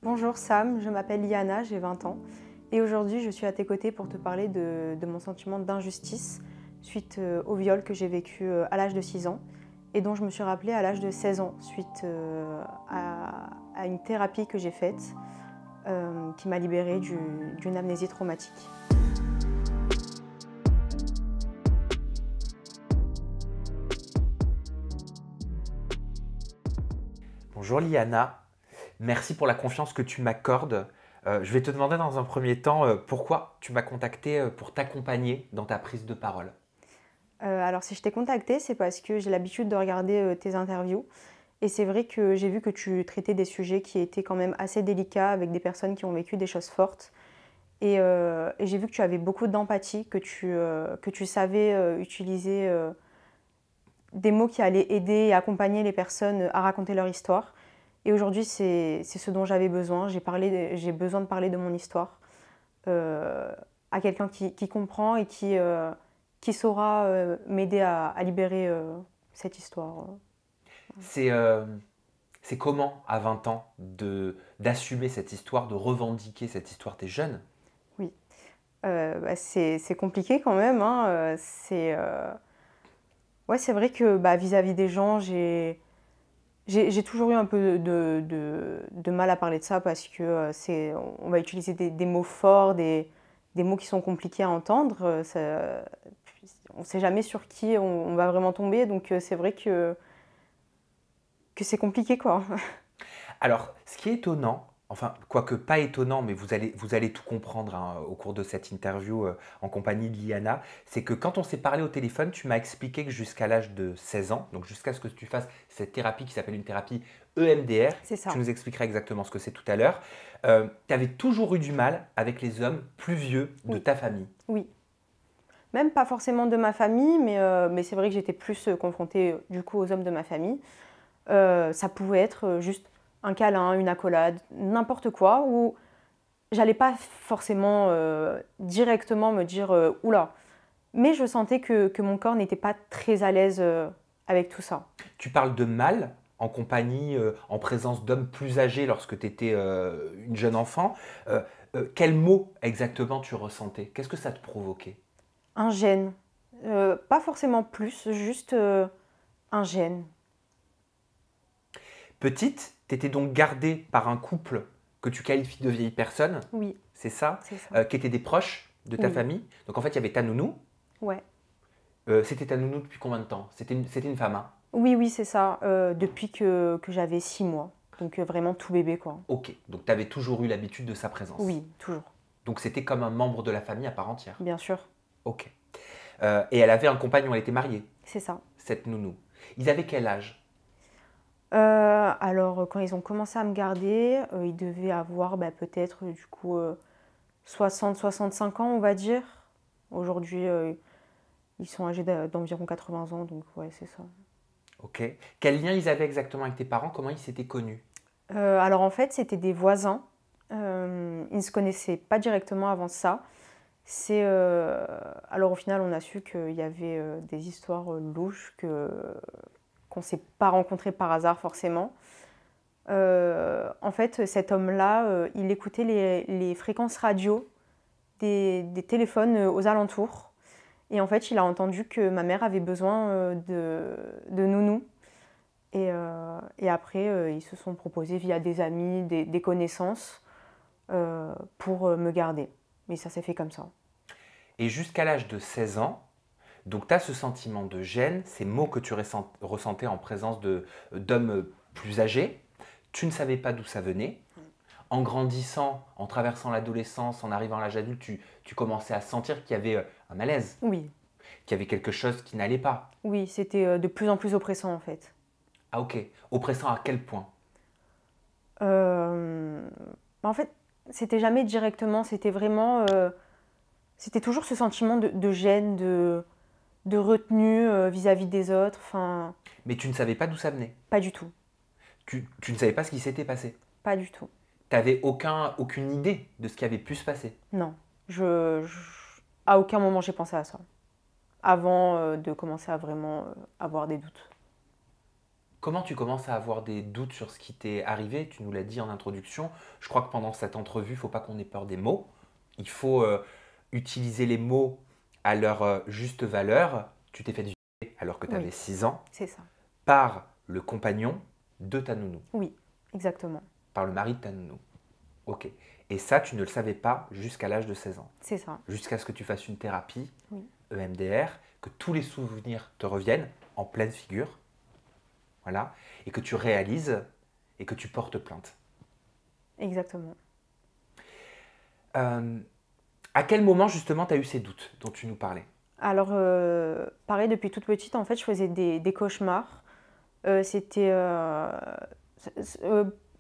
Bonjour Sam, je m'appelle Liana, j'ai 20 ans et aujourd'hui je suis à tes côtés pour te parler de mon sentiment d'injustice suite au viol que j'ai vécu à l'âge de 6 ans et dont je me suis rappelée à l'âge de 16 ans suite à une thérapie que j'ai faite qui m'a libérée d'une amnésie traumatique. Bonjour Liana, merci pour la confiance que tu m'accordes. Je vais te demander dans un premier temps pourquoi tu m'as contacté pour t'accompagner dans ta prise de parole. Alors si je t'ai contactée, c'est parce que j'ai l'habitude de regarder tes interviews. Et c'est vrai que j'ai vu que tu traitais des sujets qui étaient quand même assez délicats avec des personnes qui ont vécu des choses fortes. Et j'ai vu que tu avais beaucoup d'empathie, que tu savais utiliser des mots qui allaient aider et accompagner les personnes à raconter leur histoire. Et aujourd'hui, c'est ce dont j'avais besoin. J'ai besoin de parler de mon histoire euh, à quelqu'un qui comprend et qui saura m'aider à libérer cette histoire. C'est euh, c'est comment à 20 ans d'assumer cette histoire, de revendiquer cette histoire? T'es jeune. Oui. C'est compliqué quand même, hein. Ouais, c'est vrai que vis-à-vis des gens, j'ai toujours eu un peu de mal à parler de ça parce que on va utiliser des mots forts, des mots qui sont compliqués à entendre. On ne sait jamais sur qui on va vraiment tomber, donc c'est vrai que c'est compliqué, quoi. Alors, ce qui est étonnant, enfin, quoique pas étonnant, mais vous allez tout comprendre hein, au cours de cette interview en compagnie de Liana, c'est que quand on s'est parlé au téléphone, tu m'as expliqué que jusqu'à l'âge de 16 ans, donc jusqu'à ce que tu fasses cette thérapie qui s'appelle une thérapie EMDR, C'est tu ça. nous expliqueras exactement ce que c'est tout à l'heure, tu avais toujours eu du mal avec les hommes plus vieux de Oui, ta famille. oui. Même pas forcément de ma famille, mais c'est vrai que j'étais plus confrontée du coup aux hommes de ma famille. Ça pouvait être juste un câlin, une accolade, n'importe quoi, où j'allais pas forcément directement me dire oula, mais je sentais que mon corps n'était pas très à l'aise avec tout ça. Tu parles de mal en compagnie, en présence d'hommes plus âgés lorsque tu étais une jeune enfant. Quels mots exactement tu ressentais? Qu'est-ce que ça te provoquait? Un gène, pas forcément plus, juste un gène. Petite, tu étais donc gardée par un couple que tu qualifies de vieille personne, Oui, c'est ça, c'est ça. qui étaient des proches de ta Oui, famille. Donc en fait, il y avait ta nounou. ouais. C'était ta nounou depuis combien de temps? C'était une femme, hein? Oui, oui, c'est ça, depuis que j'avais 6 mois. Donc vraiment tout bébé, quoi. Ok, donc tu avais toujours eu l'habitude de sa présence. Oui, toujours, Donc c'était comme un membre de la famille à part entière. bien sûr, Ok. Et elle avait un compagnon, elle était mariée, c'est ça. cette nounou. Ils avaient quel âge? Alors, quand ils ont commencé à me garder, ils devaient avoir peut-être du coup 60-65 ans, on va dire. Aujourd'hui, ils sont âgés d'environ 80 ans, donc ouais, c'est ça. Ok. Quel lien ils avaient exactement avec tes parents? Comment ils s'étaient connus? Alors en fait, c'était des voisins. Ils ne se connaissaient pas directement avant ça. Alors au final, on a su qu'il y avait des histoires louches qu'on ne s'est pas rencontrés par hasard forcément. En fait, cet homme-là, il écoutait les fréquences radio des téléphones aux alentours. Et en fait, il a entendu que ma mère avait besoin de nounou. Et après, ils se sont proposés via des amis, des connaissances, pour me garder. Mais ça s'est fait comme ça. Et jusqu'à l'âge de 16 ans, donc tu as ce sentiment de gêne, ces mots que tu ressentais en présence d'hommes plus âgés. Tu ne savais pas d'où ça venait. En grandissant, en traversant l'adolescence, en arrivant à l'âge adulte, tu commençais à sentir qu'il y avait un malaise, Oui, qu'il y avait quelque chose qui n'allait pas. oui, c'était de plus en plus oppressant en fait. Ah ok, oppressant à quel point? Euh, En fait, c'était jamais directement, c'était vraiment, c'était toujours ce sentiment de gêne, de retenue vis-à-vis des autres. Enfin, Mais tu ne savais pas d'où ça venait. pas du tout, Tu ne savais pas ce qui s'était passé. pas du tout. Tu n'avais aucune idée de ce qui avait pu se passer. Non, à aucun moment j'ai pensé à ça, avant de commencer à vraiment avoir des doutes. Comment tu commences à avoir des doutes sur ce qui t'est arrivé? Tu nous l'as dit en introduction. Je crois que pendant cette entrevue, il ne faut pas qu'on ait peur des mots. Il faut utiliser les mots à leur juste valeur. Tu t'es fait violer alors que tu Oui, avais 6 ans c'est ça. par le compagnon de ta nounou, Oui, exactement. par le mari de ta nounou. Ok. Et ça, tu ne le savais pas jusqu'à l'âge de 16 ans. C'est ça. Jusqu'à ce que tu fasses une thérapie, Oui, EMDR, que tous les souvenirs te reviennent en pleine figure. Voilà. Et que tu réalises et que tu portes plainte. exactement. Euh, à quel moment justement tu as eu ces doutes dont tu nous parlais? Alors, pareil, depuis toute petite, en fait, je faisais des cauchemars. C'était...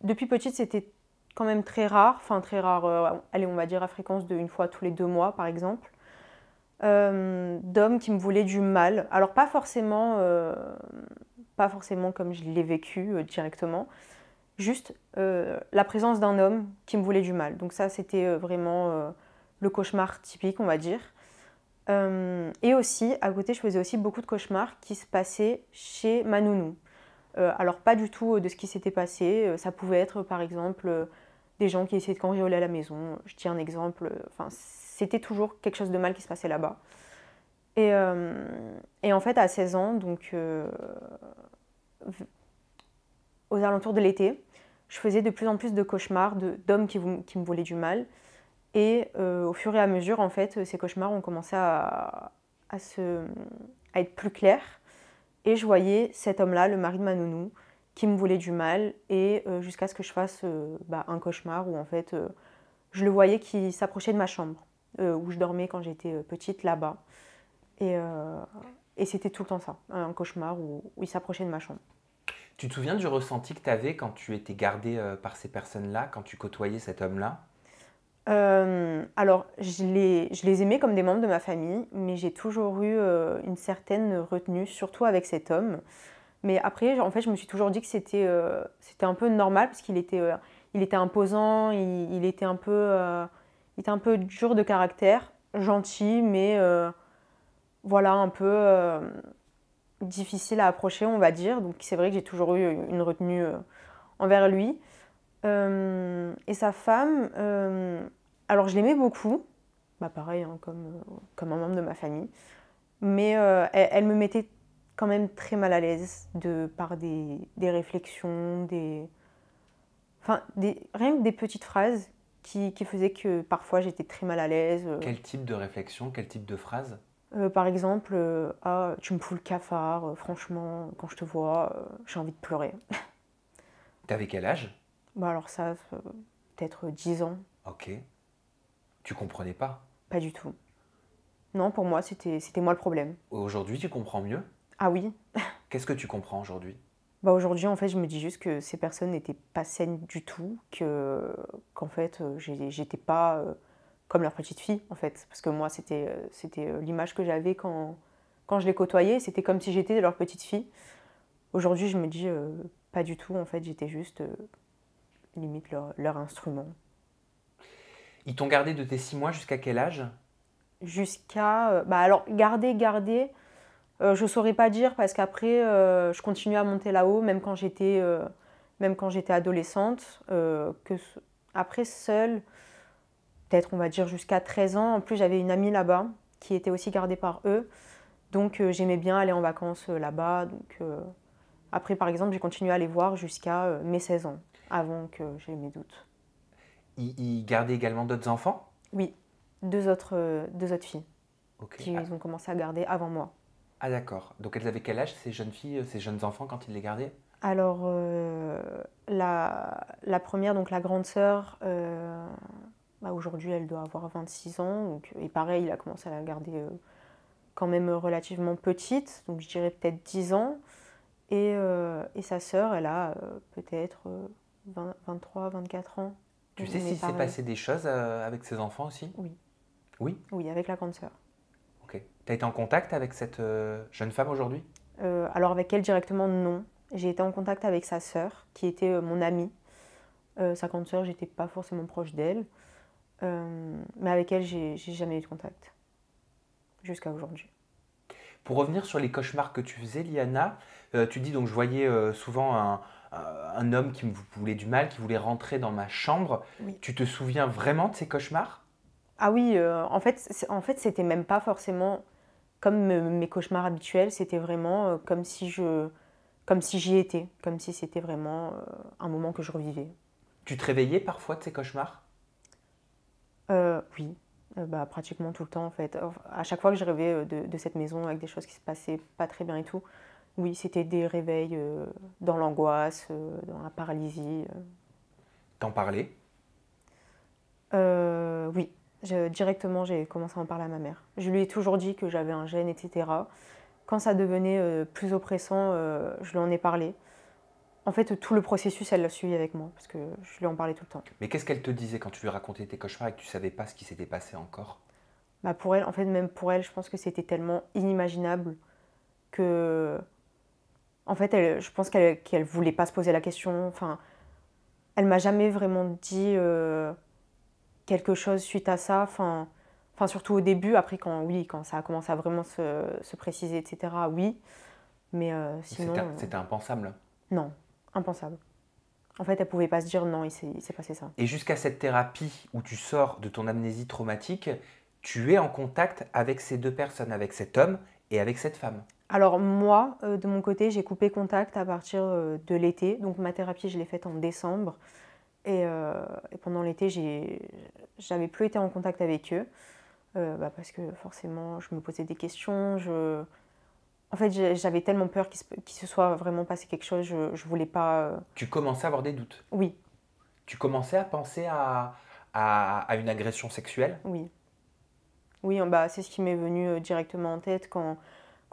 depuis petite, c'était quand même très rare. Enfin, très rare, allez, on va dire à fréquence de une fois tous les 2 mois, par exemple. D'hommes qui me voulaient du mal. Alors, pas forcément comme je l'ai vécu directement. Juste la présence d'un homme qui me voulait du mal. Donc ça, c'était vraiment le cauchemar typique, on va dire. Et aussi, à côté, je faisais aussi beaucoup de cauchemars qui se passaient chez ma nounou. Alors pas du tout de ce qui s'était passé. Ça pouvait être par exemple des gens qui essayaient de cambrioler à la maison. Je tiens un exemple. Enfin, c'était toujours quelque chose de mal qui se passait là-bas. Et en fait, à 16 ans, donc aux alentours de l'été, je faisais de plus en plus de cauchemars d'hommes qui me voulaient du mal. Et au fur et à mesure, en fait, ces cauchemars ont commencé à être plus clairs. Et je voyais cet homme-là, le mari de ma nounou, qui me voulait du mal. Et jusqu'à ce que je fasse un cauchemar où, en fait, je le voyais qui s'approchait de ma chambre, où je dormais quand j'étais petite, là-bas. Et, euh, et c'était tout le temps ça, un cauchemar où il s'approchait de ma chambre. Tu te souviens du ressenti que tu avais quand tu étais gardé par ces personnes-là, quand tu côtoyais cet homme-là? Alors, je les aimais comme des membres de ma famille, mais j'ai toujours eu une certaine retenue, surtout avec cet homme. Mais après, en fait, je me suis toujours dit que c'était un peu normal, parce il était imposant, il était un peu dur de caractère, gentil, mais voilà, un peu difficile à approcher, on va dire. Donc c'est vrai que j'ai toujours eu une retenue envers lui. Et sa femme, alors je l'aimais beaucoup, bah pareil, hein, comme un membre de ma famille, mais elle me mettait quand même très mal à l'aise par des réflexions, rien que des petites phrases qui faisaient que parfois j'étais très mal à l'aise. Quel type de réflexion, quel type de phrase? Par exemple, ah, tu me fous le cafard, franchement, quand je te vois, j'ai envie de pleurer. T'avais quel âge? Bah alors ça, peut-être 10 ans, Ok. Tu comprenais pas. pas du tout. Non, pour moi, c'était moi le problème. Aujourd'hui, tu comprends mieux? Ah oui, Qu'est-ce que tu comprends aujourd'hui? bah aujourd'hui, en fait, je me dis juste que ces personnes n'étaient pas saines du tout, qu'en fait, j'étais pas comme leur petite fille, en fait. Parce que moi, c'était l'image que j'avais quand je les côtoyais, c'était comme si j'étais leur petite fille. Aujourd'hui, je me dis pas du tout, en fait, j'étais juste limite leur instrument. Ils t'ont gardé de tes 6 mois jusqu'à quel âge? Jusqu'à... bah alors, garder, je saurais pas dire parce qu'après, je continuais à monter là-haut, même quand j'étais adolescente. Après, seule, peut-être on va dire jusqu'à 13 ans. En plus, j'avais une amie là-bas qui était aussi gardée par eux. Donc, j'aimais bien aller en vacances là-bas. Donc, après, par exemple, j'ai continué à les voir jusqu'à mes 16 ans, avant que j'ai mes doutes. Ils gardaient également d'autres enfants? Oui, deux autres filles Ok. qui Ah, ils ont commencé à garder avant moi. ah, d'accord. Donc elles avaient quel âge ces jeunes filles, ces jeunes enfants quand ils les gardaient? Alors, la première, donc la grande sœur, bah, aujourd'hui elle doit avoir 26 ans. Donc, et pareil, il a commencé à la garder quand même relativement petite, donc je dirais peut-être 10 ans. Et sa sœur, elle a peut-être 23, 24 ans. Tu Donc, sais on est s'il s'est pareil. passé des choses avec ces enfants aussi? Oui, Oui? oui, avec la grande sœur. Ok. T'as été en contact avec cette jeune femme aujourd'hui? Alors avec elle directement, non. J'ai été en contact avec sa sœur, qui était mon amie. Sa grande sœur, j'étais pas forcément proche d'elle. Mais avec elle, j'ai jamais eu de contact. Jusqu'à aujourd'hui. Pour revenir sur les cauchemars que tu faisais, Liana, tu dis donc je voyais souvent un homme qui me voulait du mal, qui voulait rentrer dans ma chambre. Oui. Tu te souviens vraiment de ces cauchemars? Ah oui, en fait, c'était même pas forcément comme mes cauchemars habituels, c'était vraiment comme si j'y étais, comme si c'était vraiment un moment que je revivais. Tu te réveillais parfois de ces cauchemars? Oui, bah, pratiquement tout le temps en fait. À chaque fois que je rêvais de cette maison avec des choses qui se passaient pas très bien et tout, oui, c'était des réveils dans l'angoisse, dans la paralysie. T'en parlais? Oui, directement j'ai commencé à en parler à ma mère. Je lui ai toujours dit que j'avais un gène, etc. Quand ça devenait plus oppressant, je lui en ai parlé. En fait, tout le processus, elle l'a suivi avec moi, parce que je lui en parlais tout le temps. Mais qu'est-ce qu'elle te disait quand tu lui racontais tes cauchemars et que tu savais pas ce qui s'était passé encore? Bah pour elle, en fait, même pour elle, je pense que c'était tellement inimaginable que, en fait, je pense qu'elle voulait pas se poser la question. Enfin, elle m'a jamais vraiment dit quelque chose suite à ça. Enfin, surtout au début. Après, oui, quand ça a commencé à vraiment se préciser, etc. Oui, mais sinon, C'était impensable. non, impensable. En fait, elle pouvait pas se dire non, il s'est passé ça. Et jusqu'à cette thérapie où tu sors de ton amnésie traumatique, tu es en contact avec ces deux personnes, avec cet homme et avec cette femme. Alors moi, de mon côté, j'ai coupé contact à partir de l'été. Donc ma thérapie, je l'ai faite en décembre. Et pendant l'été, j'avais plus été en contact avec eux. Bah, parce que forcément, je me posais des questions. En fait, j'avais tellement peur qu'il se soit vraiment passé quelque chose. Je voulais pas... Tu commençais à avoir des doutes. Oui, Tu commençais à penser à une agression sexuelle. oui. Oui, bah, c'est ce qui m'est venu directement en tête quand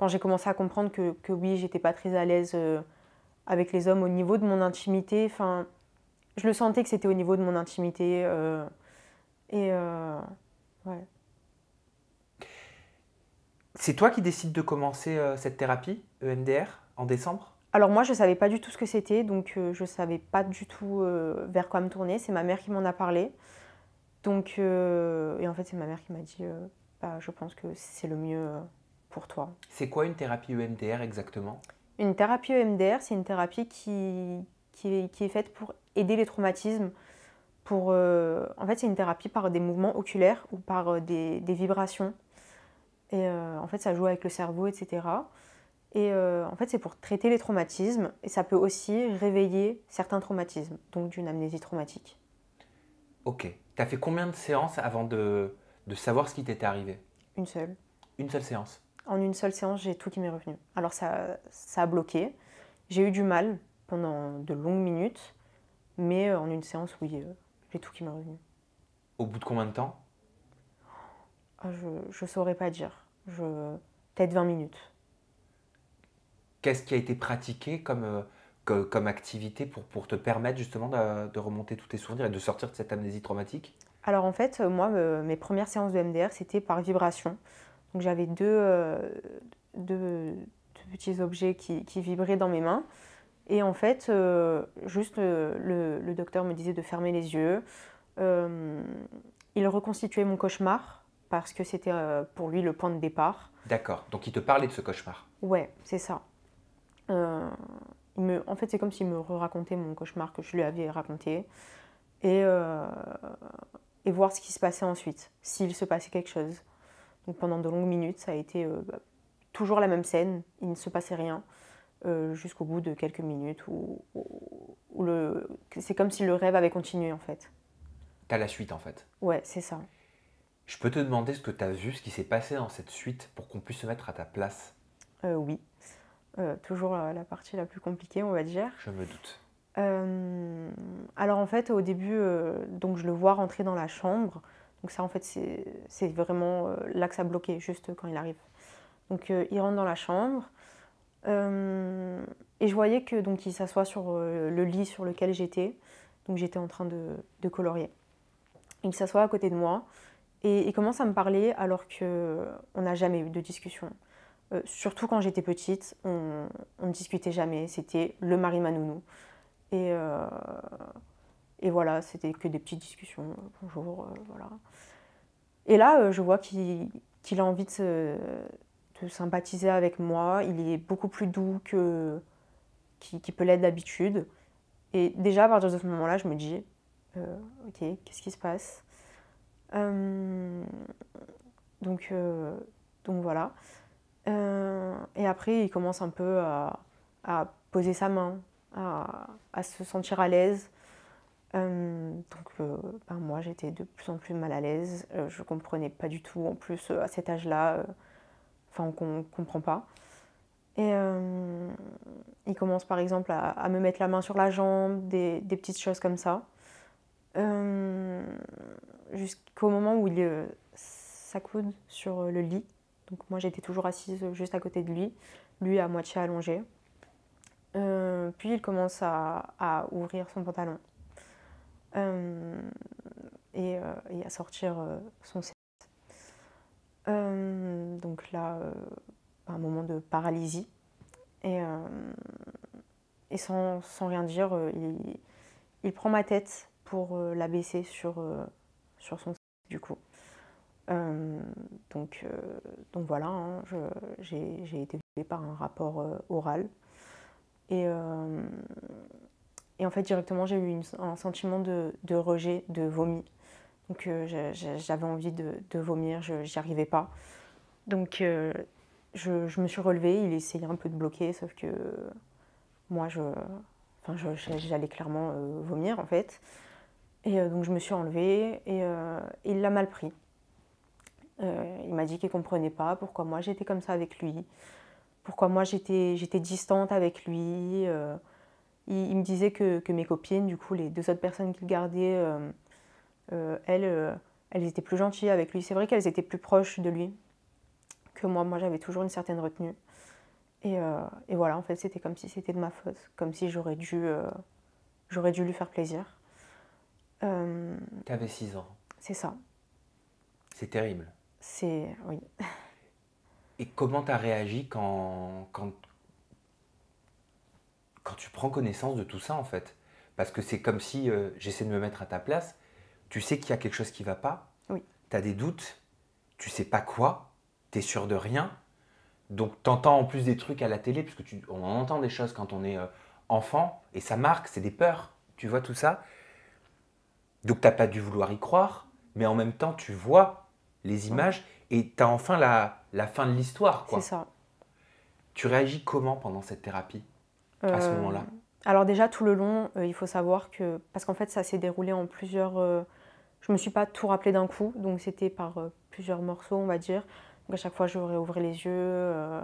j'ai commencé à comprendre que oui, j'étais pas très à l'aise avec les hommes au niveau de mon intimité. Enfin, je le sentais que c'était au niveau de mon intimité. Et ouais. C'est toi qui décides de commencer cette thérapie EMDR en décembre? Alors moi, je savais pas du tout ce que c'était, donc je savais pas du tout vers quoi me tourner. C'est ma mère qui m'en a parlé. Donc, et en fait, c'est ma mère qui m'a dit, bah, je pense que c'est le mieux pour toi. C'est quoi une thérapie EMDR exactement? Une thérapie EMDR, c'est une thérapie qui est faite pour aider les traumatismes. En fait, c'est une thérapie par des mouvements oculaires ou par des vibrations. Et en fait, ça joue avec le cerveau, etc. Et en fait, c'est pour traiter les traumatismes. Et ça peut aussi réveiller certains traumatismes, donc d'une amnésie traumatique. Ok. T'as fait combien de séances avant de savoir ce qui t'était arrivé? Une seule. Une seule séance. En une seule séance, j'ai tout qui m'est revenu. Alors ça a bloqué. J'ai eu du mal pendant de longues minutes. Mais en une séance, oui, j'ai tout qui m'est revenu. Au bout de combien de temps? Ah, je saurais pas dire. Peut-être 20 minutes. Qu'est-ce qui a été pratiqué comme activité pour te permettre justement de remonter tous tes souvenirs et de sortir de cette amnésie traumatique? Alors en fait, moi, mes premières séances de MDR, c'était par vibration. Donc j'avais deux petits objets qui vibraient dans mes mains. Et en fait, juste le docteur me disait de fermer les yeux. Il reconstituait mon cauchemar parce que c'était pour lui le point de départ. D'accord. Donc il te parlait de ce cauchemar. Ouais, c'est ça. Euh, En fait, c'est comme s'il me racontait mon cauchemar que je lui avais raconté et, euh, et voir ce qui se passait ensuite, s'il se passait quelque chose. Donc pendant de longues minutes, ça a été toujours la même scène, il ne se passait rien, jusqu'au bout de quelques minutes où c'est comme si le rêve avait continué en fait. T'as la suite en fait. Ouais, c'est ça. Je peux te demander ce que tu as vu, ce qui s'est passé dans cette suite pour qu'on puisse se mettre à ta place? Oui. Toujours la partie la plus compliquée, on va dire. Je me doute. Alors en fait, au début, donc je le vois rentrer dans la chambre. Donc ça, en fait, c'est vraiment là que ça bloquait, juste quand il arrive. Donc il rentre dans la chambre. Et je voyais que donc il s'assoit sur le lit sur lequel j'étais. Donc j'étais en train de colorier. Il s'assoit à côté de moi et il commence à me parler alors qu'on n'a jamais eu de discussion. Surtout quand j'étais petite, on ne discutait jamais. C'était le mari manounou. Et, euh, et voilà, c'était que des petites discussions. Bonjour, voilà. Et là, je vois qu'il a envie de de sympathiser avec moi. Il est beaucoup plus doux qu'il peut l'être d'habitude. Et déjà, à partir de ce moment-là, je me dis, ok, qu'est-ce qui se passe? Euh, donc, euh, donc voilà. Et après, il commence un peu à poser sa main, à se sentir à l'aise. Ben moi, j'étais de plus en plus mal à l'aise. Je comprenais pas du tout. En plus, à cet âge-là, enfin, on comprend pas. Et il commence par exemple à me mettre la main sur la jambe, des petites choses comme ça. Jusqu'au moment où il s'accoude sur le lit. Donc moi j'étais toujours assise juste à côté de lui, lui à moitié allongé. Puis il commence à ouvrir son pantalon et à sortir son sexe. Donc là, un moment de paralysie. Et, sans rien dire, il prend ma tête pour la baisser sur son sexe du coup. Euh, donc, euh, donc voilà, hein, j'ai été violée par un rapport oral. Et, euh, et en fait, directement, j'ai eu un sentiment de rejet, de vomi. Donc j'avais envie de vomir, j'y arrivais pas. Donc je me suis relevée, il essayait un peu de bloquer, sauf que moi, j'allais clairement vomir en fait. Et donc je me suis enlevée et il l'a mal pris. Il m'a dit qu'il ne comprenait pas pourquoi moi j'étais comme ça avec lui, pourquoi moi j'étais distante avec lui. Il me disait que mes copines, du coup les deux autres personnes qu'il gardait, elles étaient plus gentilles avec lui. C'est vrai qu'elles étaient plus proches de lui que moi. Moi j'avais toujours une certaine retenue. Et voilà, en fait c'était comme si c'était de ma faute, comme si j'aurais dû lui faire plaisir. Tu avais 6 ans. C'est ça. C'est terrible. Oui. Et comment tu as réagi quand tu prends connaissance de tout ça, en fait? Parce que c'est comme si, j'essaie de me mettre à ta place, tu sais qu'il y a quelque chose qui va pas, Oui. tu as des doutes, tu sais pas quoi, tu es sûr de rien, donc tu entends en plus des trucs à la télé, puisque on en entend des choses quand on est enfant, et ça marque, c'est des peurs, tu vois tout ça. Donc t'as pas dû vouloir y croire, mais en même temps tu vois les Ouais. images, et tu as enfin la fin de l'histoire, C'est quoi. ça. Tu réagis comment pendant cette thérapie, à ce Euh, moment-là? alors déjà tout le long, il faut savoir que parce qu'en fait ça s'est déroulé en plusieurs. Je me suis pas tout rappelé d'un coup, donc c'était par plusieurs morceaux, on va dire. Donc à chaque fois je réouvrais les yeux,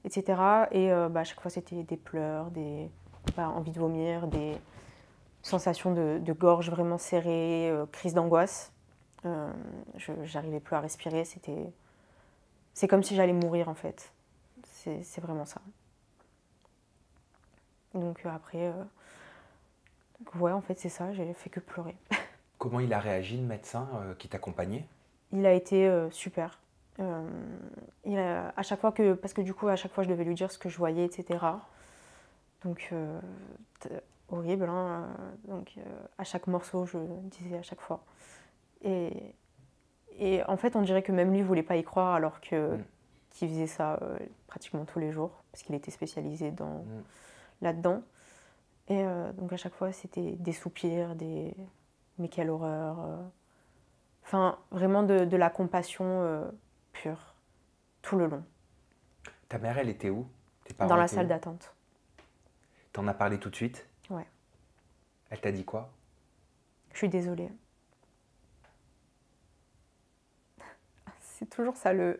etc. Et à chaque fois c'était des pleurs, envie de vomir, des sensations de gorge vraiment serrée, crise d'angoisse. J'arrivais plus à respirer, c'est comme si j'allais mourir en fait. C'est vraiment ça. Donc après, ouais, en fait, c'est ça, j'ai fait que pleurer. Comment il a réagi, le médecin qui t'accompagnait? Il a été super. Euh, à chaque fois parce que du coup, à chaque fois, je devais lui dire ce que je voyais, etc. Donc, horrible, hein. Donc, à chaque morceau, je disais à chaque fois. Et, et en fait, on dirait que même lui ne voulait pas y croire, alors Mm. qu'il faisait ça pratiquement tous les jours, parce qu'il était spécialisé Mm. là-dedans. Et donc, à chaque fois, c'était des soupirs, des mais quelle horreur. Enfin, vraiment de la compassion pure, tout le long, Ta mère, elle était où? Tes dans parents la étaient salle où? d'attente. T'en as parlé tout de suite? Ouais, Elle t'a dit quoi? je suis désolée. C'est toujours ça le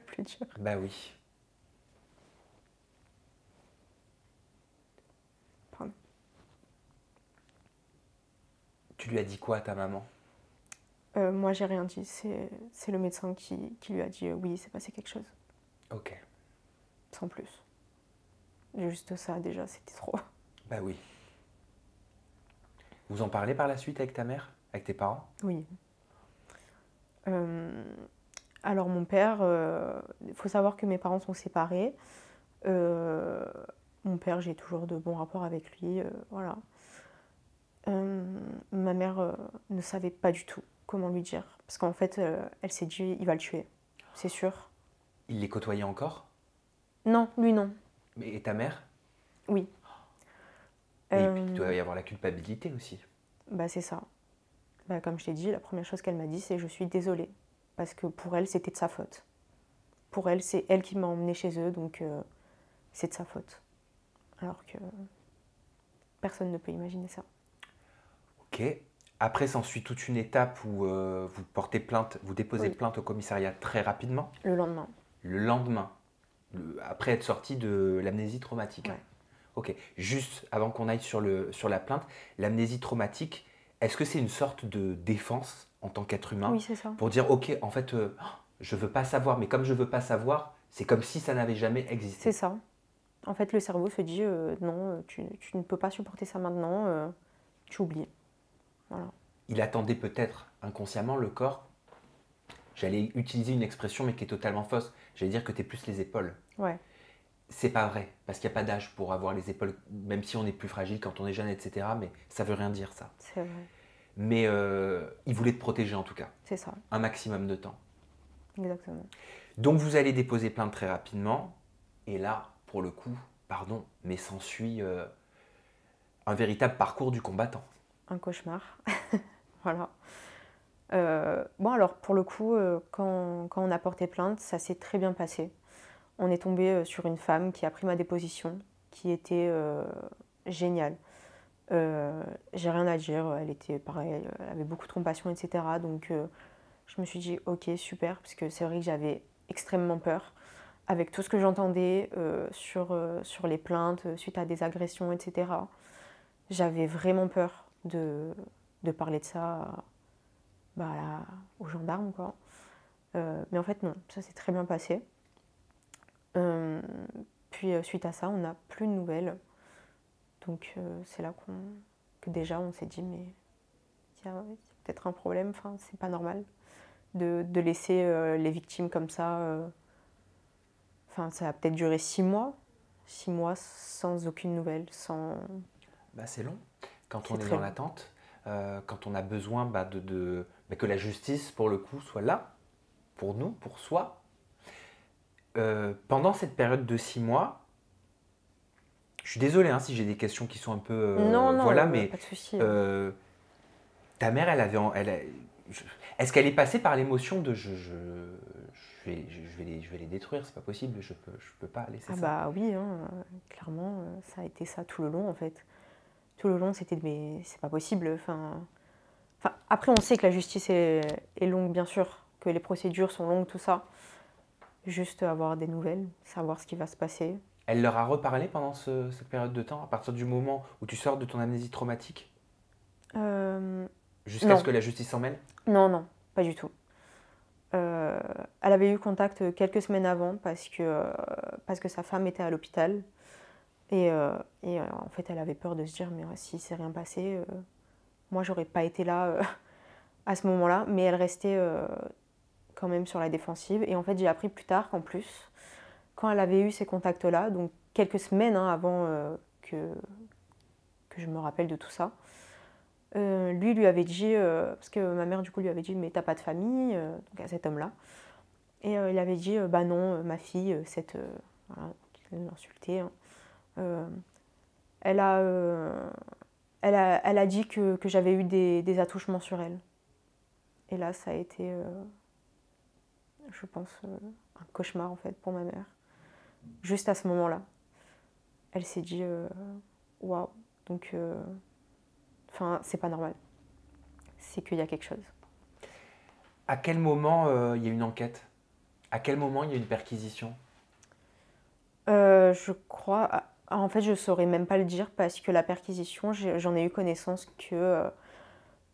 plus dur. Bah oui. Pardon. Tu lui as dit quoi à ta maman? Moi, j'ai rien dit. C'est le médecin qui lui a dit oui, il s'est passé quelque chose, Ok. sans plus. Juste ça, déjà, c'était trop. Bah oui. Vous en parlez par la suite avec ta mère? Avec tes parents? Oui. Euh, alors, mon père, il faut savoir que mes parents sont séparés. Euh, Mon père, j'ai toujours de bons rapports avec lui, voilà. Ma mère ne savait pas du tout comment lui dire. Parce qu'en fait, elle s'est dit, il va le tuer, c'est sûr. Il les côtoyait encore? Non, lui non. Et ta mère? Oui. Et puis il Euh, doit y avoir la culpabilité aussi. Bah c'est ça. Bah, comme je t'ai dit, la première chose qu'elle m'a dit, c'est je suis désolée. Parce que pour elle, c'était de sa faute. Pour elle, c'est elle qui m'a emmenée chez eux, donc c'est de sa faute. Alors que personne ne peut imaginer ça. Ok. Après, s'ensuit toute une étape où vous portez plainte, vous déposez Oui, plainte au commissariat très rapidement. le lendemain. Le lendemain, après être sorti de l'amnésie traumatique. Hein. Ouais. Ok. Juste avant qu'on aille sur la plainte, l'amnésie traumatique, est-ce que c'est une sorte de défense en tant qu'être humain Oui, c'est ça. pour dire, ok, en fait, je veux pas savoir, mais comme je veux pas savoir, c'est comme si ça n'avait jamais C'est existé. ça. En fait, le cerveau se dit non, tu ne peux pas supporter ça maintenant, tu oublies. Voilà. Il attendait peut-être inconsciemment le corps. J'allais utiliser une expression, mais qui est totalement fausse. J'allais dire que tu es plus les épaules. Ouais, C'est pas vrai, parce qu'il n'y a pas d'âge pour avoir les épaules, même si on est plus fragile quand on est jeune, etc. Mais ça veut rien dire ça. c'est vrai. Mais il voulait te protéger en tout cas, C'est ça, un maximum de temps. exactement. Donc vous allez déposer plainte très rapidement, et là, pour le coup, pardon, mais s'ensuit un véritable parcours du combattant. Un cauchemar. Voilà. Bon, alors pour le coup, quand on a porté plainte, ça s'est très bien passé. On est tombé sur une femme qui a pris ma déposition, qui était géniale. J'ai rien à dire, elle était pareil, elle avait beaucoup de compassion, etc. Donc je me suis dit, ok, super, parce que c'est vrai que j'avais extrêmement peur. Avec tout ce que j'entendais sur les plaintes, suite à des agressions, etc. J'avais vraiment peur de parler de ça bah, aux gendarmes, quoi. Mais en fait, non, ça s'est très bien passé. Euh, Puis suite à ça, on n'a plus de nouvelles. Donc c'est là que déjà on s'est dit, mais il y a peut-être un problème, enfin, c'est pas normal de laisser les victimes comme ça. Enfin, ça a peut-être duré 6 mois. 6 mois sans aucune nouvelle, sans... Bah, c'est long. Quand C'est on est très dans long. l'attente, quand on a besoin que la justice, pour le coup, soit là, pour nous, pour soi. Pendant cette période de 6 mois, je suis désolé hein, si j'ai des questions qui sont un peu... Non, voilà, non, mais pas de souci. euh, ta mère, est-ce qu'elle est passée par l'émotion de je vais les détruire, c'est pas possible, je peux pas laisser Ah ça. bah oui, hein, clairement, ça a été ça tout le long en fait. Tout le long, c'était mais c'est pas possible. Enfin, après, on sait que la justice est longue, bien sûr, que les procédures sont longues, tout ça. Juste avoir des nouvelles, savoir ce qui va se passer. Elle leur a reparlé pendant cette période de temps, à partir du moment où tu sors de ton amnésie traumatique, Euh, jusqu'à ce non, que la justice s'en mêle? non, non, pas du tout. Elle avait eu contact quelques semaines avant parce que sa femme était à l'hôpital. Et en fait, elle avait peur de se dire, mais si c'est rien passé, moi, j'aurais pas été là à ce moment-là. Mais elle restait quand même sur la défensive. Et en fait, j'ai appris plus tard qu'en plus, quand elle avait eu ces contacts-là, donc quelques semaines hein, avant que je me rappelle de tout ça, lui avait dit, parce que ma mère du coup lui avait dit, mais t'as pas de famille, donc à cet homme-là. Et il avait dit, bah non, ma fille, voilà, il l'insultait. Hein. Euh, elle, a, elle a dit que j'avais eu des attouchements sur elle. Et là, ça a été, je pense, un cauchemar en fait pour ma mère. Juste à ce moment-là, elle s'est dit, waouh, donc, enfin, c'est pas normal. C'est qu'il y a quelque chose. À quel moment il y a une enquête? À quel moment il y a une perquisition? Je crois, en fait, je saurais même pas le dire parce que la perquisition, j'en ai eu connaissance que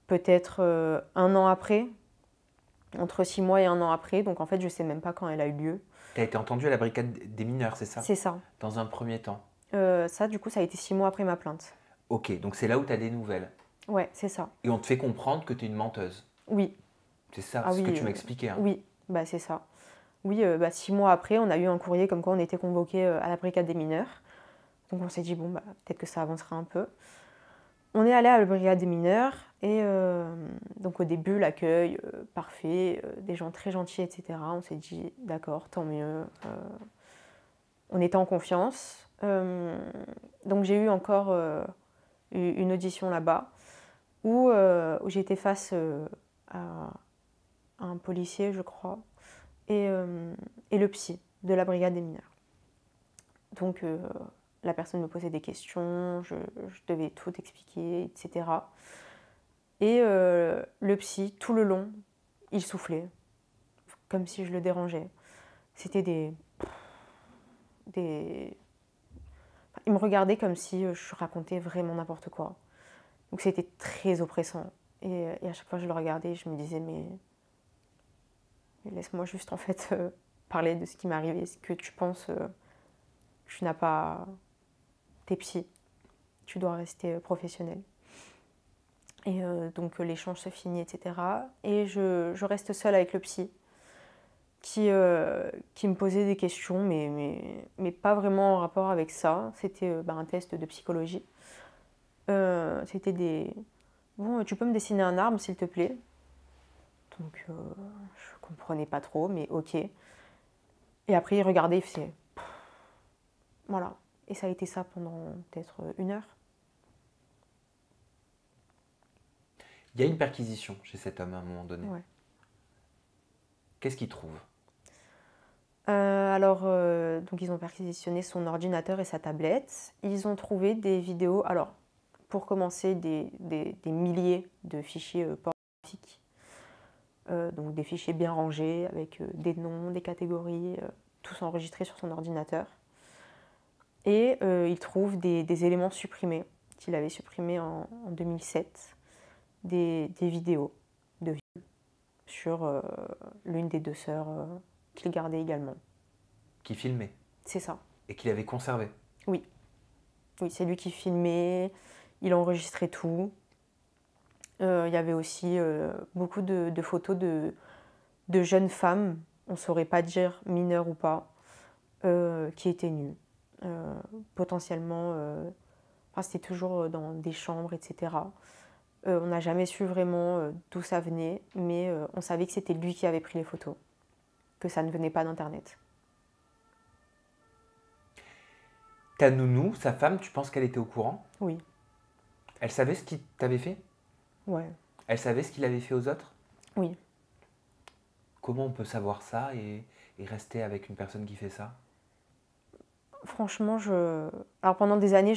peut-être 1 an après, entre 6 mois et 1 an après. Donc en fait, je sais même pas quand elle a eu lieu. Tu as été entendu à la brigade des mineurs, c'est ça? C'est ça. Dans un premier temps. Ça, du coup, ça a été 6 mois après ma plainte. Ok, donc c'est là où tu as des nouvelles. Ouais, c'est ça. Et on te fait comprendre que tu es une menteuse. Oui. C'est ça, Ah ce que oui. tu m'as expliqué. Hein. Oui, bah c'est ça. Oui, bah, 6 mois après, on a eu un courrier comme quoi on était convoqué à la brigade des mineurs. Donc on s'est dit, bon, bah, peut-être que ça avancera un peu. On est allé à la brigade des mineurs. Et donc au début, l'accueil, parfait, des gens très gentils, etc. On s'est dit, d'accord, tant mieux. On était en confiance. Donc j'ai eu encore une audition là-bas où j'étais face à un policier, je crois, et le psy de la brigade des mineurs. Donc la personne me posait des questions, je devais tout expliquer, etc. Et le psy, tout le long, il soufflait, comme si je le dérangeais. C'était des... Il me regardait comme si je racontais vraiment n'importe quoi. Donc c'était très oppressant. Et à chaque fois que je le regardais, je me disais, mais laisse-moi juste en fait parler de ce qui m'est arrivé. Ce que tu penses, tu n'as pas... T'es psy, tu dois rester professionnel. Et donc l'échange se finit, etc. Et je reste seule avec le psy qui me posait des questions, mais pas vraiment en rapport avec ça. C'était un test de psychologie. C'était des... Bon, tu peux me dessiner un arbre, s'il te plaît? Donc je comprenais pas trop, mais ok. Et après, il regardait, il faisait... Voilà. Et ça a été ça pendant peut-être 1 heure. Il y a une perquisition chez cet homme à un moment donné. Ouais. Qu'est-ce qu'il trouve? Alors, donc ils ont perquisitionné son ordinateur et sa tablette. Ils ont trouvé des vidéos, alors, pour commencer, des milliers de fichiers pornographiques. Donc des fichiers bien rangés, avec des noms, des catégories, tous enregistrés sur son ordinateur. Et ils trouvent des éléments supprimés, qu'il avait supprimés en 2007, des vidéos de viol sur l'une des 2 sœurs qu'il gardait également. Qui filmait C'est ça. et qu'il avait conservé. Oui. Oui, c'est lui qui filmait, il enregistrait tout. Il y avait aussi beaucoup de photos de jeunes femmes, on ne saurait pas dire mineures ou pas, qui étaient nues. Potentiellement, enfin, c'était toujours dans des chambres, etc. On n'a jamais su vraiment d'où ça venait, mais on savait que c'était lui qui avait pris les photos, que ça ne venait pas d'Internet. Ta nounou, sa femme, tu penses qu'elle était au courant? Oui, Elle savait ce qu'il t'avait fait? ouais, Elle savait ce qu'il avait fait aux autres? oui. Comment on peut savoir ça et rester avec une personne qui fait ça? Franchement, alors pendant des années,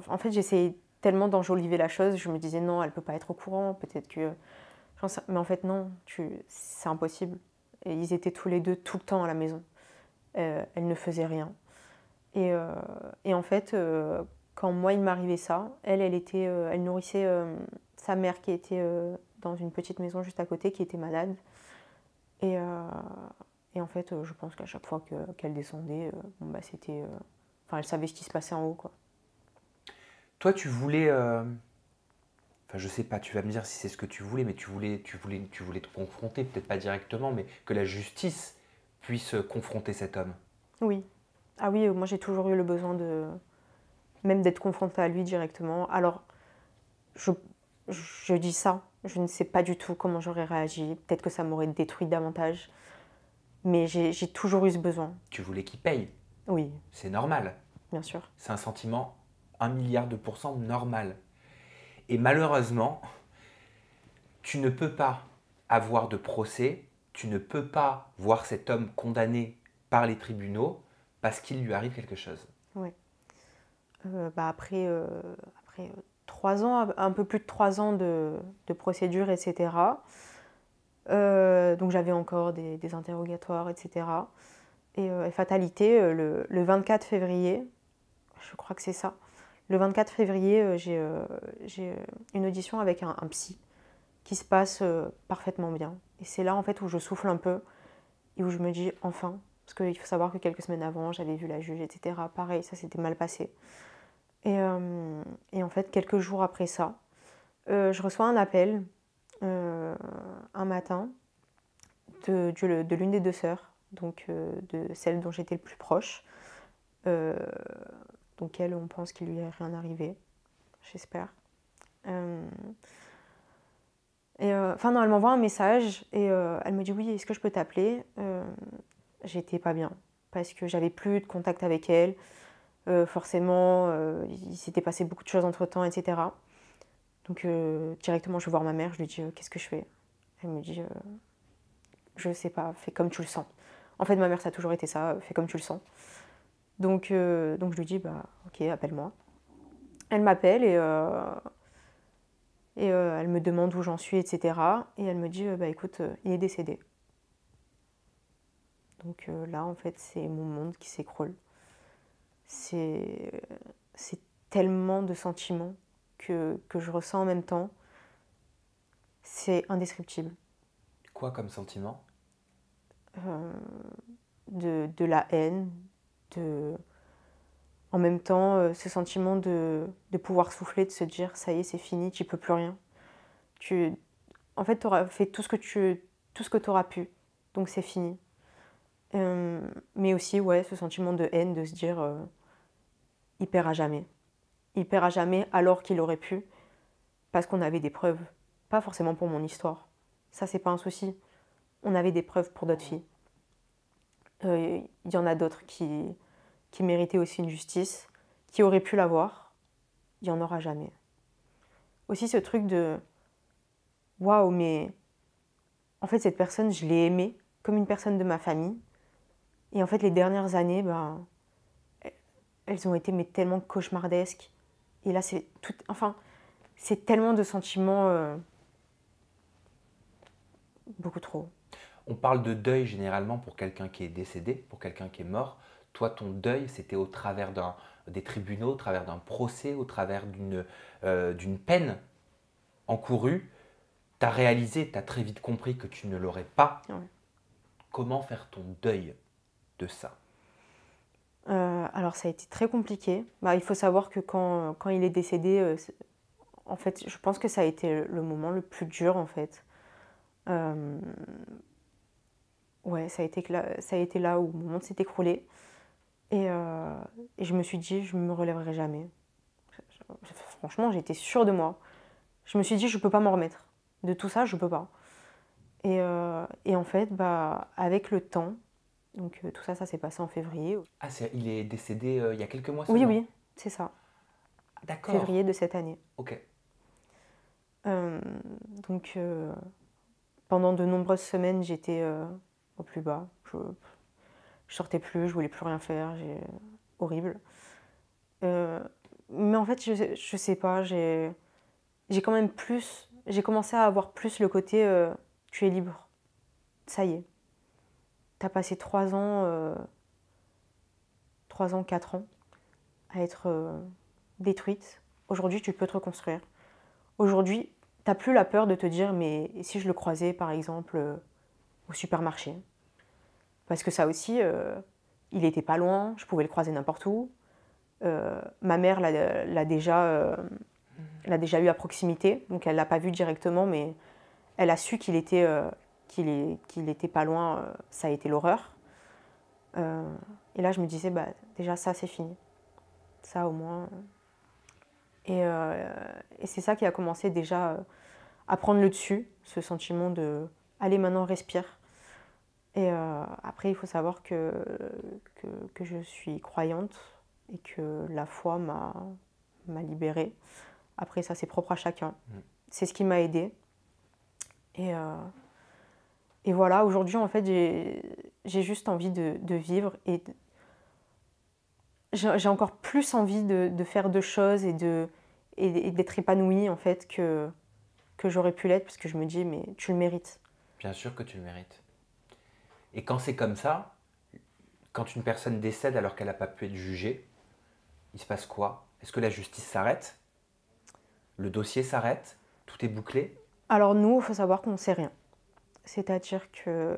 en fait, j'essayais tellement d'enjoliver la chose, je me disais non, elle peut pas être au courant, peut-être que... Mais en fait, non, c'est impossible. Et ils étaient tous les deux tout le temps à la maison. Elle ne faisait rien. Et en fait, quand moi, il m'arrivait ça, elle nourrissait sa mère qui était dans une petite maison juste à côté, qui était malade. Et, et en fait, je pense qu'à chaque fois qu'elle descendait, c'était... Enfin, elle savait ce qui se passait en haut, quoi. Toi, tu voulais... Enfin, je sais pas, tu vas me dire si c'est ce que tu voulais, mais tu voulais te confronter, peut-être pas directement, mais que la justice puisse confronter cet homme. Oui. Ah oui, moi j'ai toujours eu le besoin même d'être confrontée à lui directement. Alors, je, je dis ça, je ne sais pas du tout comment j'aurais réagi. Peut-être que ça m'aurait détruit davantage. Mais j'ai toujours eu ce besoin. Tu voulais qu'il paye. Oui, C'est normal. bien sûr. C'est un sentiment 1 milliard de pourcents normal. Et malheureusement, tu ne peux pas avoir de procès, tu ne peux pas voir cet homme condamné par les tribunaux parce qu'il lui arrive quelque chose. Ouais. Après 3 ans, un peu plus de 3 ans de procédure, etc. Donc j'avais encore des interrogatoires, etc. Et fatalité, le 24 février, je crois que c'est ça, le 24 février, j'ai une audition avec un psy qui se passe parfaitement bien. Et c'est là en fait où je souffle un peu et où je me dis enfin, parce qu'il faut savoir que quelques semaines avant, j'avais vu la juge, etc. Pareil, ça s'était mal passé. Et en fait, quelques jours après ça, je reçois un appel un matin de l'une des 2 sœurs, donc de celle dont j'étais le plus proche. Donc elle, on pense qu'il lui est rien arrivé, j'espère. Et enfin non, elle m'envoie un message et elle me dit oui, est-ce que je peux t'appeler? J'étais pas bien parce que j'avais plus de contact avec elle. Forcément, il s'était passé beaucoup de choses entre-temps, etc. Donc directement, je vais voir ma mère, je lui dis qu'est-ce que je fais? Elle me dit je sais pas, fais comme tu le sens. En fait, ma mère, ça a toujours été ça, fais comme tu le sens. Donc je lui dis bah ok, appelle-moi. Elle m'appelle et elle me demande où j'en suis, etc. Et elle me dit bah écoute, il est décédé. Donc là, en fait, c'est mon monde qui s'écroule. C'est c'est tellement de sentiments que je ressens en même temps. C'est indescriptible. Quoi comme sentiment? Euh, de la haine, de, en même temps, ce sentiment de pouvoir souffler, de se dire ça y est, c'est fini, tu peux plus rien. Tu, en fait, tu auras fait tout ce que tu auras pu, donc c'est fini. Mais aussi, ouais, ce sentiment de haine, de se dire il perd à jamais. Il perd à jamais alors qu'il aurait pu, parce qu'on avait des preuves. Pas forcément pour mon histoire. Ça, c'est pas un souci. On avait des preuves pour d'autres filles. Il y en a d'autres qui méritaient aussi une justice, qui auraient pu l'avoir. Il n'y en aura jamais. Aussi ce truc de waouh, mais en fait, cette personne, je l'ai aimée comme une personne de ma famille. Et en fait, les dernières années, ben, elles ont été mais tellement cauchemardesques. Et là, c'est tout. Enfin, c'est tellement de sentiments beaucoup trop. On parle de deuil généralement pour quelqu'un qui est décédé, pour quelqu'un qui est mort. Toi, ton deuil, c'était au travers des tribunaux, au travers d'un procès, au travers d'une peine encourue. Tu as réalisé, tu as très vite compris que tu ne l'aurais pas. Ouais. Comment faire ton deuil de ça? Alors, ça a été très compliqué. Bah, il faut savoir que quand il est décédé, en fait, je pense que ça a été le moment le plus dur, en fait. Euh, ouais, ça a été là où mon monde s'est écroulé. Et je me suis dit, je ne me relèverai jamais. Franchement, j'étais sûre de moi. Je me suis dit, je ne peux pas m'en remettre. De tout ça, je ne peux pas. Et en fait, bah, avec le temps, donc tout ça, ça s'est passé en février. Ah, il est décédé il y a quelques mois Oui, seulement. oui, c'est ça. Ah, d'accord. Février de cette année. Ok. Euh, donc pendant de nombreuses semaines, j'étais au plus bas. Je sortais plus, je voulais plus rien faire. Horrible. Euh, mais en fait, je sais pas, j'ai quand même plus. J'ai commencé à avoir plus le côté tu es libre. Ça y est. T'as passé 3 ans, 3 ans, 4 ans à être détruite. Aujourd'hui, tu peux te reconstruire. Aujourd'hui, t'as plus la peur de te dire mais si je le croisais par exemple au supermarché. Parce que ça aussi, il était pas loin, je pouvais le croiser n'importe où. Ma mère l'a déjà eu à proximité, donc elle l'a pas vu directement, mais elle a su qu'il était pas loin, ça a été l'horreur. Et là, je me disais, bah, déjà, ça, c'est fini. Ça, au moins. Et c'est ça qui a commencé déjà à prendre le dessus, ce sentiment de allez, maintenant, respire. Et après, il faut savoir que je suis croyante et que la foi m'a libérée. Après, ça, c'est propre à chacun. C'est ce qui m'a aidée. Et, et voilà, aujourd'hui, en fait, j'ai juste envie de vivre et j'ai encore plus envie de faire de choses et d'être épanouie, en fait, que j'aurais pu l'être parce que je me dis, mais tu le mérites. Bien sûr que tu le mérites. Et quand c'est comme ça, quand une personne décède alors qu'elle n'a pas pu être jugée, il se passe quoi? Est-ce que la justice s'arrête? Le dossier s'arrête? Tout est bouclé? Alors nous, il faut savoir qu'on ne sait rien. C'est-à-dire que,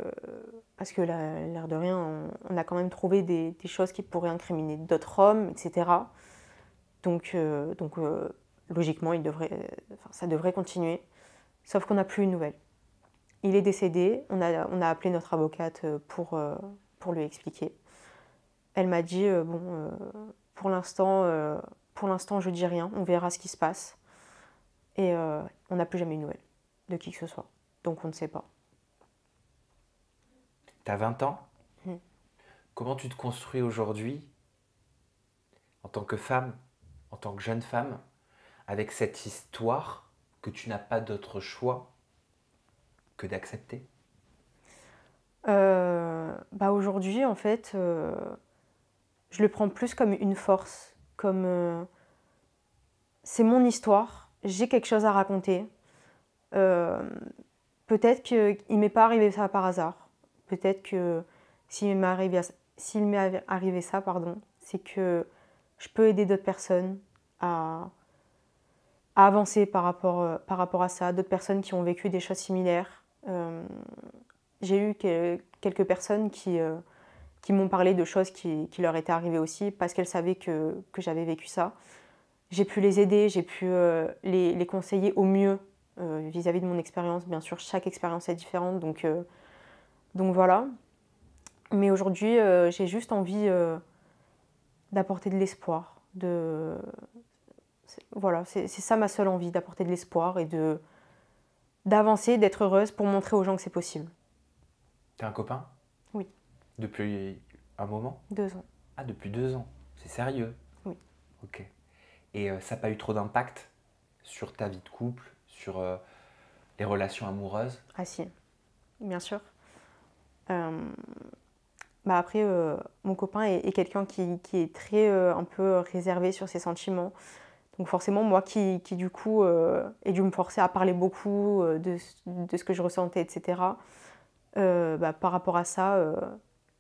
parce que l'air de rien, on a quand même trouvé des choses qui pourraient incriminer d'autres hommes, etc. Donc logiquement, ça devrait continuer. Sauf qu'on n'a plus une nouvelle. Il est décédé, on a appelé notre avocate pour lui expliquer. Elle m'a dit, bon, pour l'instant, je dis rien, on verra ce qui se passe. Et on n'a plus jamais eu de nouvelles. de qui que ce soit. Donc on ne sait pas. Tu as 20 ans. Mm. Comment tu te construis aujourd'hui en tant que femme, en tant que jeune femme, avec cette histoire que tu n'as pas d'autre choix que d'accepter? Aujourd'hui, en fait, je le prends plus comme une force, comme c'est mon histoire, j'ai quelque chose à raconter. Euh, Peut-être qu'il m'est pas arrivé ça par hasard. Peut-être que s'il m'est arrivé ça, pardon, c'est que je peux aider d'autres personnes à, à avancer par rapport à ça, d'autres personnes qui ont vécu des choses similaires. J'ai eu quelques personnes qui m'ont parlé de choses qui leur étaient arrivées aussi parce qu'elles savaient que j'avais vécu ça. J'ai pu les aider, j'ai pu les conseiller au mieux vis-à-vis de mon expérience. Bien sûr, chaque expérience est différente, donc voilà. Mais aujourd'hui, j'ai juste envie d'apporter de l'espoir. Voilà, c'est ça ma seule envie, d'apporter de l'espoir et d'avancer, d'être heureuse pour montrer aux gens que c'est possible. T'as un copain? Oui. Depuis un moment? 2 ans. Ah, depuis 2 ans. C'est sérieux? Oui. Ok. Et ça n'a pas eu trop d'impact sur ta vie de couple, sur les relations amoureuses? Ah si, bien sûr. Après, mon copain est quelqu'un qui est très un peu réservé sur ses sentiments. Donc forcément, moi qui du coup ai dû me forcer à parler beaucoup de ce que je ressentais, etc. Par rapport à ça,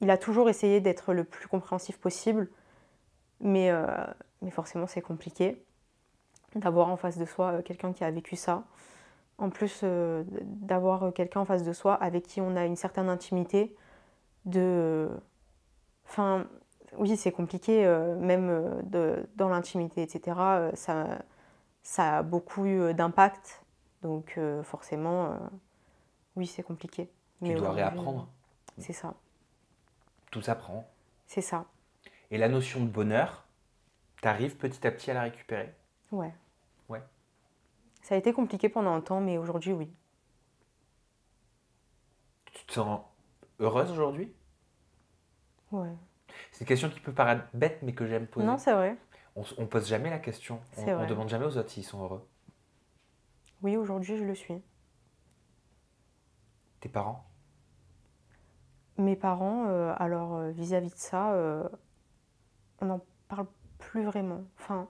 il a toujours essayé d'être le plus compréhensif possible, mais, euh, mais forcément c'est compliqué d'avoir en face de soi quelqu'un qui a vécu ça. En plus d'avoir quelqu'un en face de soi avec qui on a une certaine intimité, Enfin, oui, c'est compliqué, même dans l'intimité, etc. Ça a beaucoup eu d'impact, donc forcément, oui, c'est compliqué. Tu Mais dois aujourd'hui, réapprendre. c'est ça, Tout s'apprend. c'est ça, Et la notion de bonheur, t'arrives petit à petit à la récupérer? ouais. Ouais. Ça a été compliqué pendant un temps, mais aujourd'hui, oui. Tu te sens heureuse aujourd'hui? Ouais. C'est une question qui peut paraître bête, mais que j'aime poser. Non, c'est vrai, On pose jamais la question. c'est On vrai. demande jamais aux autres s'ils sont heureux. Oui, aujourd'hui, je le suis. Tes parents? Mes parents, alors vis-à-vis de ça, on n'en parle plus vraiment. Enfin,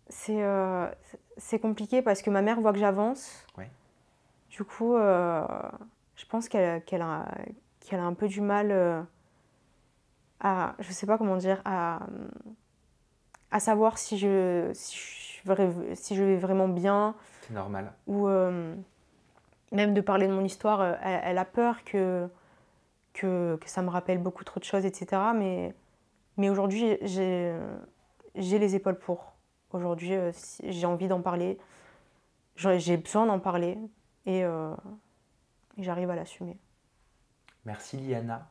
c'est compliqué parce que ma mère voit que j'avance. Ouais. Du coup, je pense qu'elle a un peu du mal je sais pas comment dire, à savoir si je vais vraiment bien C'est normal. ou même de parler de mon histoire, elle a peur que ça me rappelle beaucoup trop de choses, etc. Mais aujourd'hui, j'ai les épaules pour. Aujourd'hui, j'ai envie d'en parler, j'ai besoin d'en parler et j'arrive à l'assumer. Merci Liana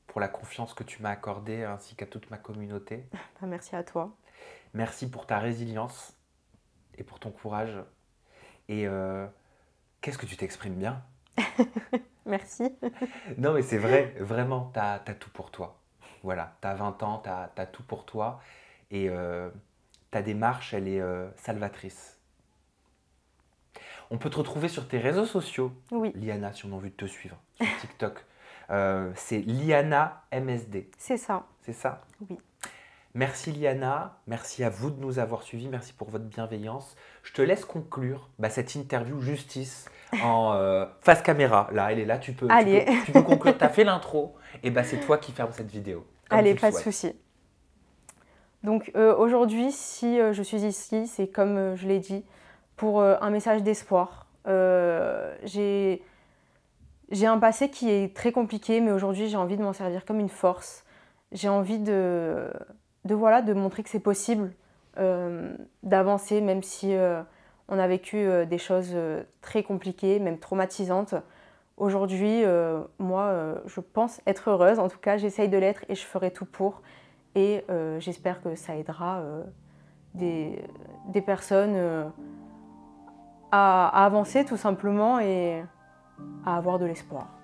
pour la confiance que tu m'as accordée ainsi qu'à toute ma communauté. Merci à toi. Merci pour ta résilience et pour ton courage. Et qu'est-ce que tu t'exprimes bien? Merci. Non mais c'est vrai, vraiment, t'as tout pour toi. Voilà, t'as 20 ans, t'as tout pour toi. Et ta démarche, elle est salvatrice. On peut te retrouver sur tes réseaux sociaux, Oui, Liana, si on a envie de te suivre, sur TikTok. C'est Liana MSD, c'est ça. c'est ça? Oui. Merci Liana, merci à vous de nous avoir suivis, merci pour votre bienveillance. Je te laisse conclure cette interview justice en face caméra. Là, elle est là, Allez. tu peux conclure. Tu as fait l'intro, et c'est toi qui fermes cette vidéo. Comme Allez, tu le pas de souhaites. souci. Donc aujourd'hui, si je suis ici, c'est comme je l'ai dit, pour un message d'espoir. J'ai un passé qui est très compliqué, mais aujourd'hui, j'ai envie de m'en servir comme une force. J'ai envie de montrer que c'est possible d'avancer, même si on a vécu des choses très compliquées, même traumatisantes. Aujourd'hui, moi, je pense être heureuse. En tout cas, j'essaye de l'être et je ferai tout pour. Et j'espère que ça aidera des personnes à avancer tout simplement et à avoir de l'espoir.